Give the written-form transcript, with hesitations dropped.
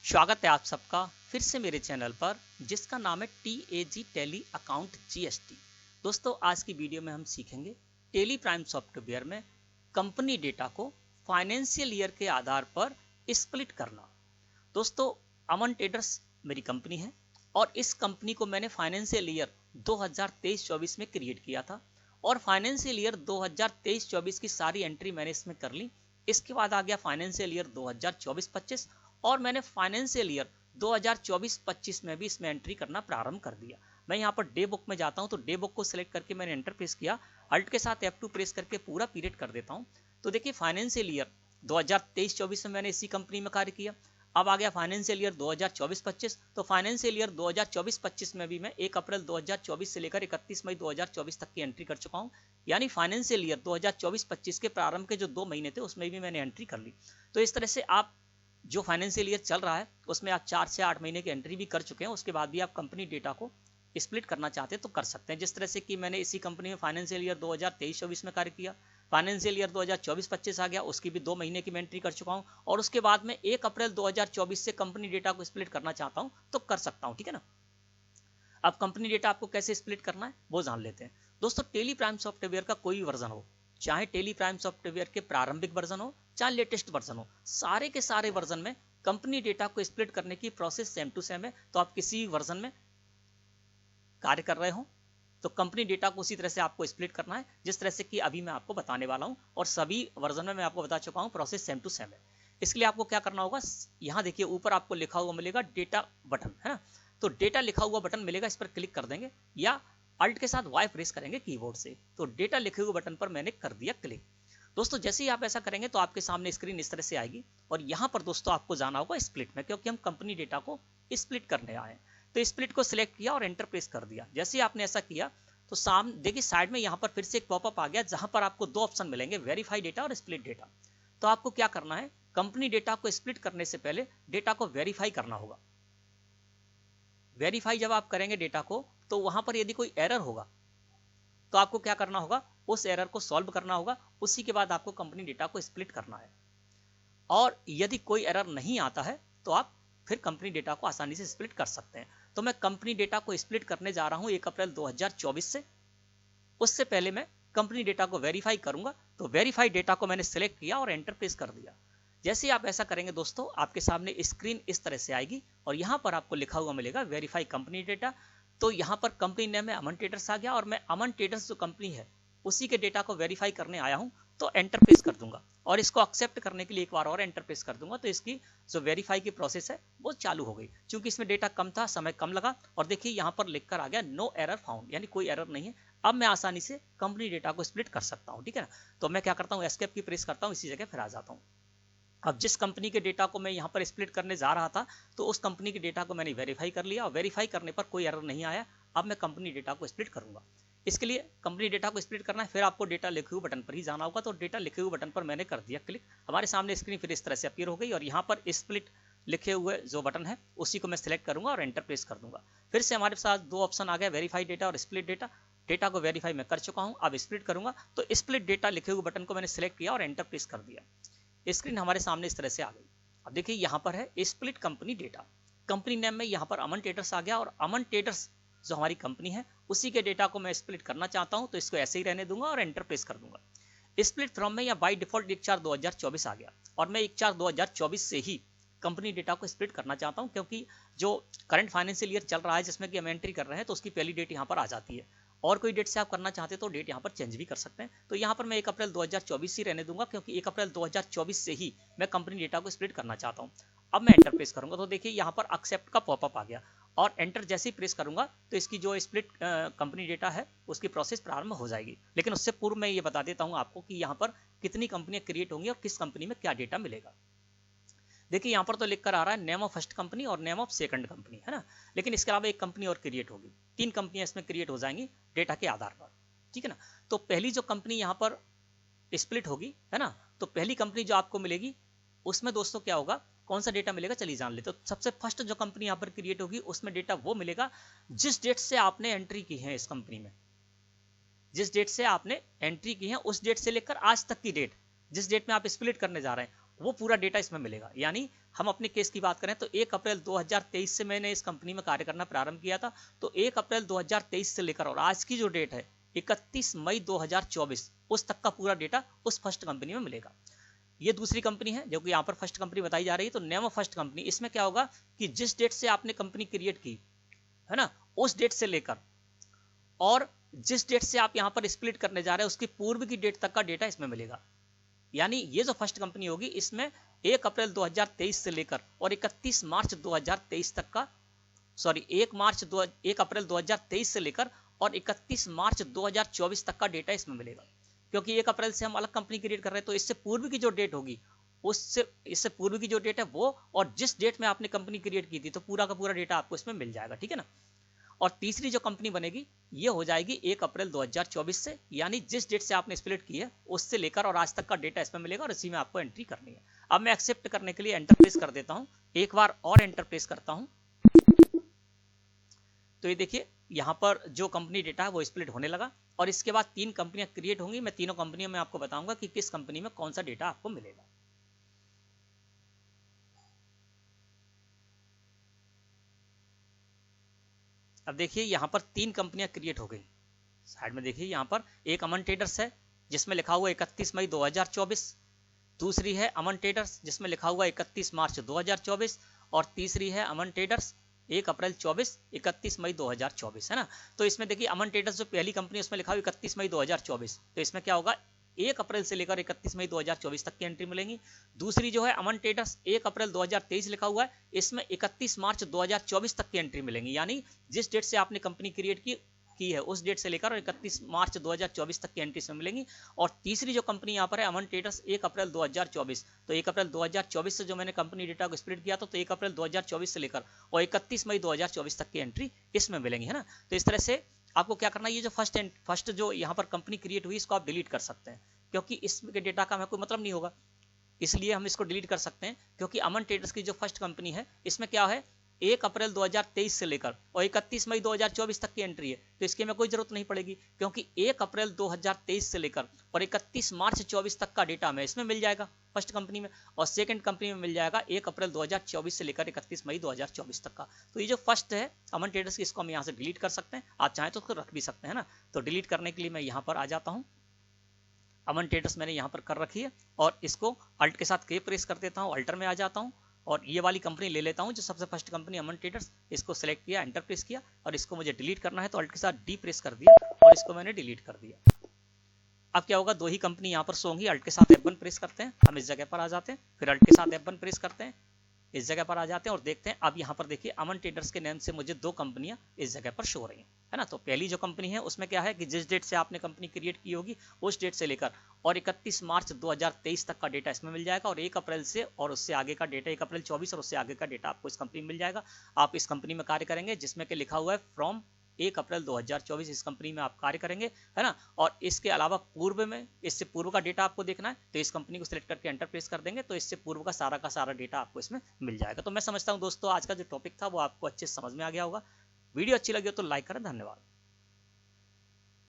स्वागत है आप सबका फिर से मेरे चैनल पर जिसका नाम है TAG टैली अकाउंट GST। दोस्तों आज की वीडियो में हम सीखेंगे टैली प्राइम सॉफ्टवेयर में कंपनी डेटा को फाइनेंशियल ईयर के आधार पर स्प्लिट करना। दोस्तों अमन ट्रेडर्स मेरी कंपनी है और इस कंपनी को मैंने फाइनेंशियल ईयर 2023-24 में क्रिएट किया था और फाइनेंशियल ईयर 2023-24 की सारी एंट्री मैंने इसमें कर ली। इसके बाद आ गया फाइनेंशियल ईयर 2024-25 और मैंने फाइनेंशियल ईयर 2024-25 में भी इसमें एंट्री करना प्रारंभ कर दिया। मैं यहाँ पर डे बुक में जाता हूँ तो डे बुक को सिलेक्ट करके मैंने एंटर प्रेस किया, अल्ट के साथ F2 प्रेस करके पूरा पीरियड कर देता हूँ। तो देखिए फाइनेंशियल ईयर 2023-24 में मैंने इसी कंपनी में कार्य किया। अब आ गया फाइनेंशियल ईयर 2024-25। तो फाइनेंशियल ईयर 2024-25 में भी मैं 1 अप्रैल 2024 से लेकर 31 मई 2024 तक की एंट्री कर चुका हूँ। यानी फाइनेंशियल ईयर 2024-25 के प्रारंभ के जो 2 महीने थे उसमें भी मैंने एंट्री कर ली। तो इस तरह से आप जो फाइनेंशियल ईयर चल रहा है उसमें आप 4 से 8 महीने की एंट्री भी कर चुके हैं, उसके बाद भी आप कंपनी डेटा को स्प्लिट करना चाहते हैं तो कर सकते हैं। जिस तरह से कि मैंने इसी कंपनी में फाइनेंशियल ईयर 2023-24 में कार्य किया, फाइनेंशियल ईयर 2024-25 आ गया, उसकी भी 2 महीने की मैं एंट्री कर चुका हूं और उसके बाद में 1 अप्रैल 2024 से कंपनी डेटा को स्प्लिट करना चाहता हूं तो कर सकता हूं, ठीक है ना। अब कंपनी डेटा आपको कैसे स्प्लिट करना है वो जान लेते हैं। दोस्तों टैली प्राइम सॉफ्टवेयर का कोई वर्जन हो, चाहे टैली प्राइम सॉफ्टवेयर के प्रारंभिक वर्जन हो चाहे लेटेस्ट वर्जन हो, सारे के सारे वर्जन में कंपनी डेटा को स्प्लिट करने की प्रोसेस सेम टू सेम है। तो आप किसी भी वर्जन में कार्य कर रहे हो तो कंपनी डेटा को उसी तरह से आपको स्प्लिट करना है जिस तरह से कि अभी मैं आपको बताने वाला हूं और सभी वर्जन में मैं आपको बता चुका हूं, प्रोसेस सेम टू सेम है। इसके लिए आपको क्या करना होगा, यहाँ देखिए ऊपर आपको लिखा हुआ मिलेगा डेटा बटन, है ना। तो डेटा लिखा हुआ बटन मिलेगा, इस पर क्लिक कर देंगे या अल्ट के साथ वाई प्रेस करेंगे कीबोर्ड से। तो डेटा लिखे हुए बटन पर मैंने कर दिया क्लिक। दोस्तों जैसे ही आप ऐसा करेंगे तो आपके सामने स्क्रीन इस तरह से आएगी और यहाँ पर दोस्तों आपको जाना होगा स्प्लिट में, क्योंकि हम कंपनी डेटा को स्प्लिट करने आए हैं। तो स्प्लिट को सिलेक्ट किया और एंटर प्रेस कर दिया। जैसे ही आपने ऐसा किया तो सामने देखिए साइड में यहाँ पर फिर से एक पॉपअप आ गया जहां पर आपको 2 ऑप्शन मिलेंगे, वेरीफाई डेटा और स्प्लिट डेटा। तो आपको क्या करना है, कंपनी डेटा को स्प्लिट करने से पहले डेटा को वेरीफाई करना होगा। वेरीफाई जब आप करेंगे डेटा को तो वहां पर यदि कोई एरर होगा तो आपको क्या करना होगा, उस एरर को सॉल्व करना होगा, उसी के बाद आपको कंपनी डेटा को स्प्लिट करना है। और यदि कोई एरर नहीं आता है तो आप फिर कंपनी डेटा को आसानी से स्प्लिट कर सकते हैं। तो मैं कंपनी डेटा को स्प्लिट करने जा रहा हूं 1 अप्रैल 2024 से। उससे पहले मैं कंपनी डेटा को वेरीफाई करूंगा। तो वेरीफाई डेटा को मैंने सिलेक्ट किया और एंटर प्रेस कर दिया। जैसे ही आप ऐसा करेंगे दोस्तों आपके सामने स्क्रीन इस तरह से आएगी और यहां पर आपको लिखा हुआ मिलेगा वेरीफाई कंपनी डेटा। तो यहां पर कंपनी नेम में अमन ट्रेडर्स आ गया और मैं अमन ट्रेडर्स जो कंपनी है उसी के डेटा को वेरीफाई करने आया हूं। तो एंटर प्रेस कर दूंगा और इसको एक्सेप्ट करने के लिए एक बार और एंटर प्रेस कर दूंगा। तो इसकी जो वेरीफाई की प्रोसेस है वो चालू हो गई। क्योंकि इसमें डेटा कम था, समय कम लगा और देखिए यहाँ पर लिखकर आ गया नो एरर फाउंड, यानी कोई एरर नहीं है। अब मैं आसानी से कंपनी डेटा को स्प्लिट कर सकता हूँ, ठीक है ना। तो मैं क्या करता हूँ, एस्केप की प्रेस करता हूँ, इसी जगह फिर आ जाता हूँ। अब जिस कंपनी के डेटा को मैं यहाँ पर स्प्लिट करने जा रहा था तो उस कंपनी के डेटा को मैंने वेरीफाई कर लिया और वेरीफाई करने पर कोई एरर नहीं आया। अब मैं कंपनी डेटा को स्प्लिट करूंगा। इसके लिए कंपनी डेटा को स्प्लिट करना है, फिर आपको डेटा लिखे हुए बटन पर ही जाना होगा। तो डेटा लिखे हुए बटन पर मैंने कर दिया क्लिक। हमारे सामने स्क्रीन फिर इस तरह से अपीयर हो गई और यहाँ पर स्प्लिट लिखे हुए जो बटन है उसी को मैं सिलेक्ट करूंगा और एंटर प्रेस कर दूंगा। फिर से हमारे पास 2 ऑप्शन आ गए, वेरीफाई डेटा और स्प्लिट डेटा। डेटा को वेरीफाई मैं कर चुका हूँ, अब स्प्लिट करूंगा। तो स्प्लिट डेटा लिखे हुए बटन को मैंने सिलेक्ट किया और एंटर प्रेस कर दिया। स्क्रीन हमारे सामने इस तरह से आ गई। अब देखिए यहाँ पर है split company data. Company name में यहाँ पर अमन ट्रेडर्स आ गया और अमन ट्रेडर्स जो हमारी कंपनी है उसी के डेटा को मैं स्प्लिट करना चाहता हूं। तो इसको ऐसे ही रहने दूंगा और एंटर प्रेस कर दूंगा। स्प्लिट फ्रॉम में या बाय डिफॉल्ट 1/4/2024 आ गया और मैं 1/4/2024 से ही कंपनी डेटा को स्प्लिट करना चाहता हूं, क्योंकि जो करंट फाइनेंशियल ईयर चल रहा है जिसमें कि हम एंट्री कर रहे हैं तो उसकी पहली डेट यहाँ पर आ जाती है। और कोई डेट से आप करना चाहते तो डेट यहाँ पर चेंज भी कर सकते हैं। तो यहाँ पर मैं 1 अप्रैल 2024 ही रहने दूंगा, क्योंकि 1 अप्रैल 2024 से ही मैं कंपनी डेटा को स्प्लिट करना चाहता हूँ। अब मैं एंटर प्रेस करूंगा तो देखिए यहाँ पर एक्सेप्ट का पॉपअप आ गया और एंटर जैसे ही प्रेस करूंगा तो इसकी जो स्प्लिट कंपनी डेटा है उसकी प्रोसेस प्रारंभ हो जाएगी। लेकिन उससे पूर्व मैं ये बता देता हूँ आपको कि यहाँ पर कितनी कंपनियां क्रिएट होंगी और किस कंपनी में क्या डेटा मिलेगा। देखिए यहाँ पर तो लिख कर आ रहा है नेम ऑफ फर्स्ट कंपनी और नेम ऑफ सेकंड कंपनी, है ना। लेकिन इसके अलावा एक कंपनी और क्रिएट होगी, 3 कंपनियां इसमें क्रिएट हो जाएंगी डेटा के आधार पर, ठीक है ना। तो पहली जो कंपनी यहाँ पर स्प्लिट होगी, है ना, तो पहली कंपनी जो आपको मिलेगी उसमें दोस्तों क्या होगा, कौन सा डेटा मिलेगा चलिए जान लेते। तो सबसे फर्स्ट जो कंपनी यहाँ पर क्रिएट होगी उसमें डेटा वो मिलेगा जिस डेट से आपने एंट्री की है इस कंपनी में। जिस डेट से आपने एंट्री की है उस डेट से लेकर आज तक की डेट, जिस डेट में आप स्प्लिट करने जा रहे हैं वो पूरा डेटा इसमें मिलेगा। यानी हम अपने केस की बात करें तो 1 अप्रैल 2023 से मैंने इस कंपनी में कार्य करना प्रारंभ किया था। तो 1 अप्रैल 2023 से लेकर और आज की जो डेट है 31 मई 2024 उस तक का पूरा डेटा उस फर्स्ट कंपनी में मिलेगा। ये दूसरी कंपनी है जो कि यहाँ पर फर्स्ट कंपनी बताई जा रही है। तो नेम ऑफ फर्स्ट कंपनी, इसमें क्या होगा कि जिस डेट से आपने कंपनी क्रिएट की है ना, उस डेट से लेकर और जिस डेट से आप यहाँ पर स्प्लिट करने जा रहे हैं उसकी पूर्व की डेट तक का डेटा इसमें मिलेगा। यानी ये जो फर्स्ट कंपनी होगी इसमें 1 अप्रैल 2023 से लेकर और 31 मार्च 2023 तक का 1 अप्रैल 2023 से लेकर और 31 मार्च 2024 तक का डेटा इसमें मिलेगा। क्योंकि 1 अप्रैल से हम अलग कंपनी क्रिएट कर रहे हैं तो इससे पूर्व की जो डेट होगी इससे पूर्व की जो डेट है वो और जिस डेट में आपने कंपनी क्रिएट की थी तो पूरा का पूरा डेटा आपको इसमें मिल जाएगा, ठीक है ना। और तीसरी जो कंपनी बनेगी ये हो जाएगी 1 अप्रैल 2024 से, यानी जिस डेट से आपने स्प्लिट की है उससे लेकर और आज तक का डेटा इसमें मिलेगा और इसी में आपको एंट्री करनी है। अब मैं एक्सेप्ट करने के लिए एंटर प्रेस कर देता हूं, एक बार और एंटर प्रेस करता हूं तो ये देखिए यहाँ पर जो कंपनी डेटा है वो स्प्लिट होने लगा और इसके बाद 3 कंपनियां क्रिएट होंगी। मैं तीनों कंपनियों में आपको बताऊंगा कि किस कंपनी में कौन सा डेटा आपको मिलेगा। अब देखिए यहाँ पर 3 कंपनियां क्रिएट हो गई। साइड में देखिए यहाँ पर एक अमन ट्रेडर्स है जिसमें लिखा हुआ 31 मई 2024, दूसरी है अमन ट्रेडर्स जिसमें लिखा हुआ 31 मार्च 2024 और तीसरी है अमन ट्रेडर्स 1 अप्रैल 24 31 मई 2024, है ना। तो इसमें देखिए अमन ट्रेडर्स जो पहली कंपनी उसमें लिखा हुआ 31 मई 2024, तो इसमें क्या होगा 1 अप्रैल से लेकर 31 मई 2024 तक की एंट्री मिलेंगी। दूसरी जो है अमन ट्रेडर्स 1 अप्रैल 2023 लिखा हुआ है, इसमें 31 मार्च 2024 तक की एंट्री मिलेंगी। यानी जिस डेट से आपने कंपनी क्रिएट की है उस डेट से लेकर 31 मार्च 2024 तक की एंट्री में मिलेंगी। और तीसरी जो कंपनी यहाँ पर है अमन ट्रेडर्स 1 अप्रैल 2024, तो 1 अप्रैल 2024 से जो मैंने कंपनी डेटा को स्प्लिट किया था तो 1 अप्रैल 2024 से लेकर और 31 मई 2024 तक की एंट्री इसमें मिलेंगी, है ना। तो इस तरह से आपको क्या करना है, ये जो फर्स्ट जो यहाँ पर कंपनी क्रिएट हुई इसको आप डिलीट कर सकते हैं क्योंकि इसके डेटा का हमें कोई मतलब नहीं होगा, इसलिए हम इसको डिलीट कर सकते हैं। क्योंकि अमन ट्रेडर्स की जो फर्स्ट कंपनी है इसमें क्या है 1 अप्रैल 2023 से लेकर और 31 मई 2024 तक की एंट्री है, तो इसकी हमें कोई जरूरत नहीं पड़ेगी क्योंकि 1 अप्रैल 2023 से लेकर और 31 मार्च 24 तक का डेटा हमें इसमें मिल जाएगा फर्स्ट कंपनी में, और सेकंड कंपनी में मिल जाएगा 1 अप्रैल 2024 से लेकर 31 मई 2024 तक का। तो ये जो फर्स्ट है अमन ट्रेडर्स की, इसको हम यहाँ से डिलीट कर सकते हैं, आप चाहें तो उसको रख भी सकते हैं ना। तो डिलीट करने के लिए मैं यहाँ पर आ जाता हूँ, अमन ट्रेडर्स मैंने यहाँ पर कर रखी है और इसको अल्ट के साथ के प्रेस कर देता हूँ, अल्टर में आ जाता हूँ और ये वाली कंपनी ले लेता हूँ जो सबसे फर्स्ट कंपनी अमन ट्रेडर्स, इसको सेलेक्ट किया, एंटर प्रेस किया और इसको मुझे डिलीट करना है तो अल्ट के साथ डी प्रेस कर दिया और इसको मैंने डिलीट कर दिया। अब क्या होगा, 2 ही कंपनी यहाँ पर सो होंगी। अल्ट के साथ F1 प्रेस करते हैं, हम इस जगह पर आ जाते हैं, फिर अल्ट के साथ F1 प्रेस करते हैं, इस जगह पर आ जाते हैं और देखते हैं। अब यहाँ पर देखिए अमन ट्रेडर्स के नेम से मुझे 2 कंपनियां इस जगह पर शो हो रही हैं, है ना। तो पहली जो कंपनी है उसमें क्या है कि जिस डेट से आपने कंपनी क्रिएट की होगी उस डेट से लेकर और 31 मार्च 2023 तक का डेटा इसमें मिल जाएगा और 1 अप्रैल से और उससे आगे का डेटा 1 अप्रैल 24 और उससे आगे का डेटा आपको इस कंपनी में मिल जाएगा। आप इस कंपनी में कार्य करेंगे जिसमें कि लिखा हुआ है फ्रॉम 1 अप्रैल 2024 इस कंपनी में आप कार्य करेंगे, है ना। और इसके अलावा पूर्व में, इससे पूर्व का डेटा आपको देखना है तो इस कंपनी को सिलेक्ट करके एंटर प्रेस कर देंगे तो इससे पूर्व का सारा डेटा आपको इसमें मिल जाएगा। तो मैं समझता हूं दोस्तों आज का जो टॉपिक था वो आपको अच्छे से समझ में आ गया होगा। वीडियो अच्छी लगी हो तो लाइक करें, धन्यवाद।